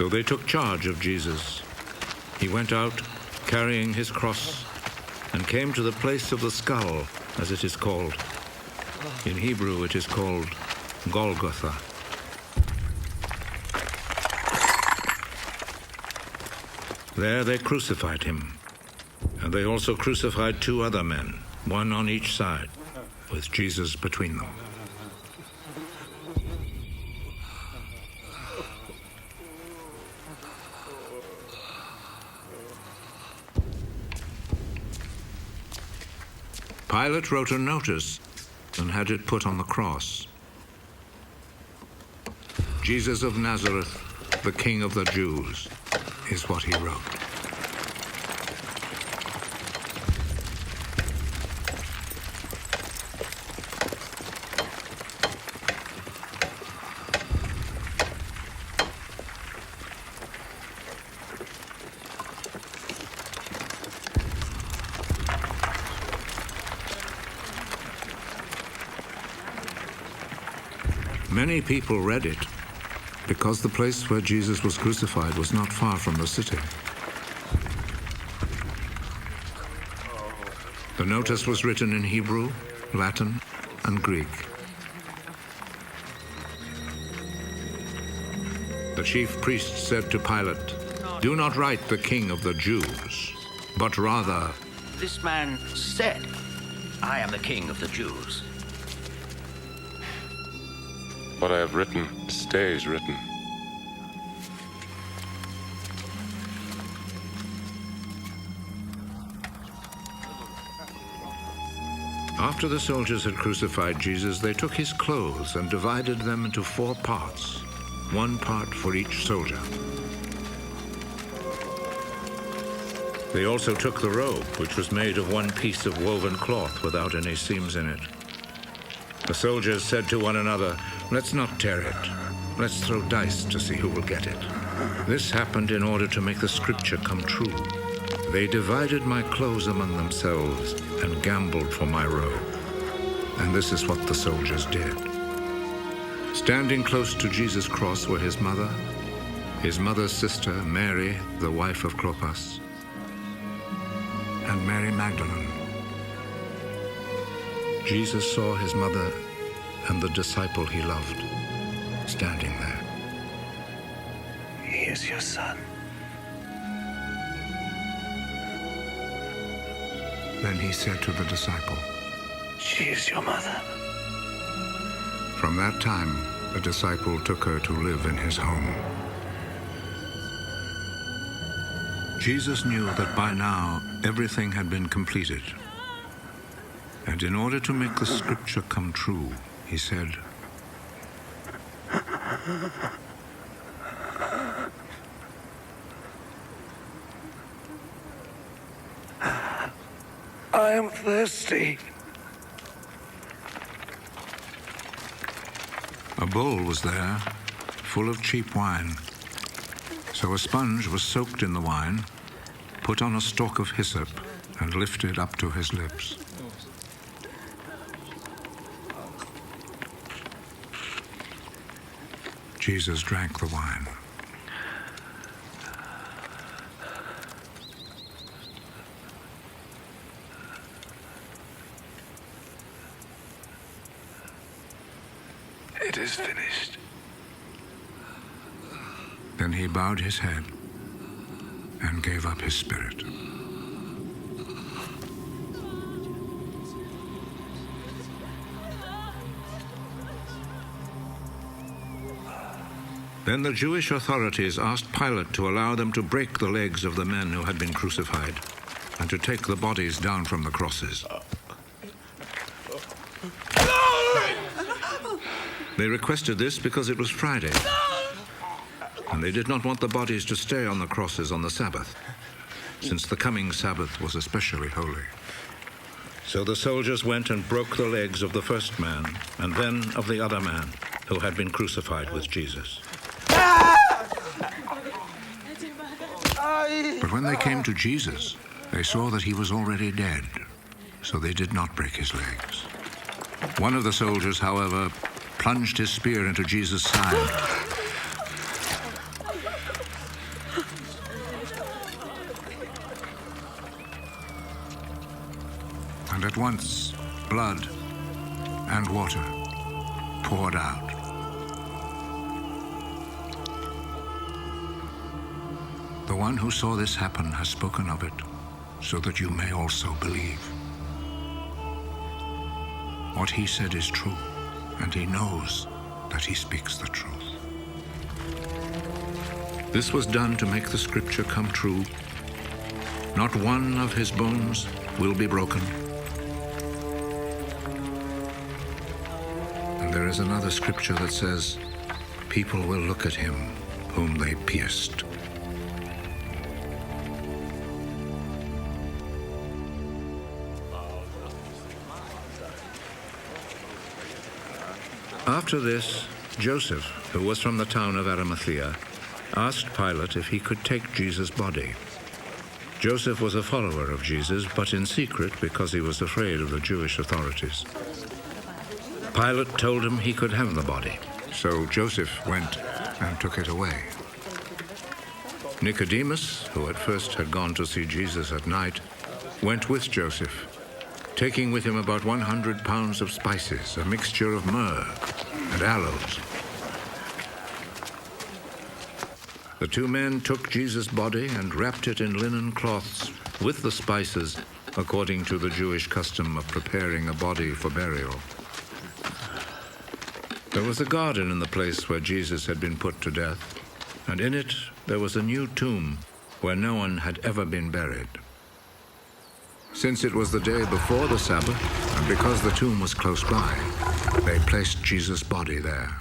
So they took charge of Jesus. He went out carrying his cross and came to the place of the skull, as it is called. In Hebrew it is called Golgotha. There they crucified him, and they also crucified 2 other men, one on each side, with Jesus between them. Pilate wrote a notice and had it put on the cross. Jesus of Nazareth, the King of the Jews, is what he wrote. Many people read it because the place where Jesus was crucified was not far from the city. The notice was written in Hebrew, Latin, and Greek. The chief priest said to Pilate, "Do not write the King of the Jews, but rather..." This man said, "I am the King of the Jews." What I have written stays written. After the soldiers had crucified Jesus, they took his clothes and divided them into 4 parts, 1 part for each soldier. They also took the robe, which was made of 1 piece of woven cloth without any seams in it. The soldiers said to one another, "Let's not tear it. Let's throw dice to see who will get it." This happened in order to make the scripture come true. They divided my clothes among themselves and gambled for my robe. And this is what the soldiers did. Standing close to Jesus' cross were his mother's sister, Mary, the wife of Clopas, and Mary Magdalene. Jesus saw his mother and the disciple he loved standing there. He is your son. Then he said to the disciple, She is your mother. From that time, the disciple took her to live in his home. Jesus knew that by now everything had been completed. And in order to make the scripture come true, he said, I am thirsty. A bowl was there, full of cheap wine. So a sponge was soaked in the wine, put on a stalk of hyssop, and lifted up to his lips. Jesus drank the wine. It is finished. Then he bowed his head and gave up his spirit. Then the Jewish authorities asked Pilate to allow them to break the legs of the men who had been crucified and to take the bodies down from the crosses. They requested this because it was Friday, and they did not want the bodies to stay on the crosses on the Sabbath, since the coming Sabbath was especially holy. So the soldiers went and broke the legs of the first man, and then of the other man who had been crucified with Jesus. But when they came to Jesus, they saw that he was already dead, so they did not break his legs. One of the soldiers, however, plunged his spear into Jesus' side at once blood and water poured out. The one who saw this happen has spoken of it, so that you may also believe. What he said is true, and he knows that he speaks the truth. This was done to make the scripture come true. Not one of his bones will be broken. And there is another scripture that says, people will look at him whom they pierced. After this, Joseph, who was from the town of Arimathea, asked Pilate if he could take Jesus' body. Joseph was a follower of Jesus, but in secret because he was afraid of the Jewish authorities. Pilate told him he could have the body, so Joseph went and took it away. Nicodemus, who at first had gone to see Jesus at night, went with Joseph, taking with him about 100 pounds of spices, a mixture of myrrh and aloes. The two men took Jesus' body and wrapped it in linen cloths with the spices, according to the Jewish custom of preparing a body for burial. There was a garden in the place where Jesus had been put to death, and in it there was a new tomb where no one had ever been buried. Since it was the day before the Sabbath, and because the tomb was close by, they placed Jesus' body there.